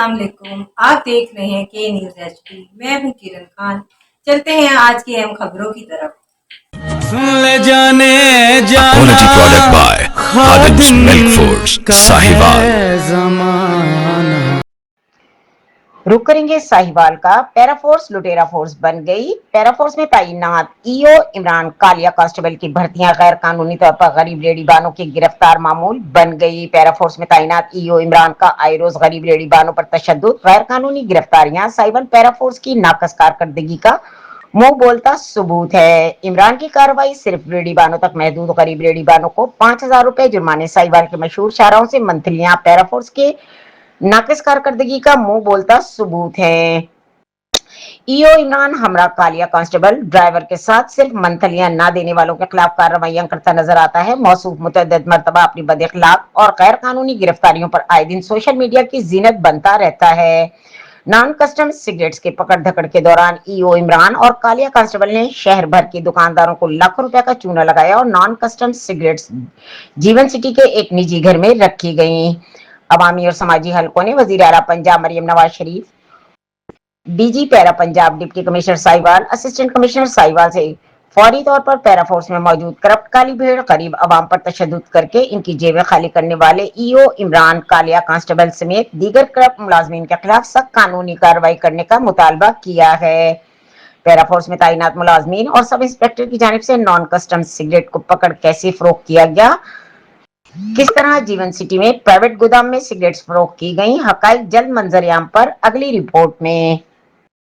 अस्सलाम वालेकुम। आप देख रहे हैं के न्यूज एचडी। मैं हूं किरण खान। चलते हैं आज की अहम खबरों की तरफ। ले जाने जाना Quality product by Khadim's Milk Foods, का Sahiwal. है ज़माना। रुक करेंगे साहिवाल का। पैराफोर्स लुटेरा फोर्स बन गई। पैराफोर्स में तैनात ईओ इमरान कालिया कांस्टेबल की भर्तियां गैर कानूनी तौर पर गरीब लेडी बानों की गिरफ्तार मामूल बन गई। पैराफोर्स में तैनात ईओ इमरान का आए रोज गरीब लेडी बानों पर तशद्दुद, गैर कानूनी गिरफ्तारियां साहिवाल पैराफोर्स की नाकस कारकर्दगी का मुंह बोलता सबूत है। इमरान की कार्रवाई सिर्फ रेडी बानों तक महदूद। गरीब रेडी बानों को 5,000 रुपए जुर्माने। साहिवाल के मशहूर शाहराहों से मंथलियां पैराफोर्स के नाकिस कारकर्दगी का मुंह बोलता सबूत है। ईओ इमरान हमरा कालिया कांस्टेबल ड्राइवर के साथ सिर्फ मंथलियां न देने वालों के खिलाफ कार्रवाइयां करता नजर आता है। मौसूफ मुतअद्दिद मर्तबा अपनी बदअखलाक और गैर कानूनी गिरफ्तारियों पर आए दिन सोशल मीडिया की जीनत बनता रहता है। नॉन कस्टम सिगरेट्स के पकड़ धकड़ के दौरान ईओ इमरान और कालिया कांस्टेबल ने शहर भर के दुकानदारों को लाखों रुपए का चूना लगाया और नॉन कस्टम सिगरेट्स जीवन सिटी के एक निजी घर में रखी गई। अवामी और समाजी हलकों ने वजीर आला Punjab Maryam Nawaz Sharif, DG PERA Punjab deputy commissioner Sahiwal, assistant commissioner Sahiwal से फौरी तौर पर पैरा फोर्स में मौजूद करप्ट काली भीड़ गरीब अवाम पर तशद्दुद करके इनकी जेबें खाली करने वाले ईओ इमरान कालिया कांस्टेबल समेत दीगर करप्ट मुलाजमीन के खिलाफ सख्त कानूनी कार्रवाई करने का मुतालबा किया है। पैरा फोर्स में तैनात मुलाजमीन और सब इंस्पेक्टर की जानिब से नॉन कस्टम सिगरेट को पकड़ कैसे फरोख्त किया गया, किस तरह जीवन सिटी में प्राइवेट गोदाम में सिगरेट्स फरोख्त की गई, हकाइक जल्द मंजर आम पर अगली रिपोर्ट में।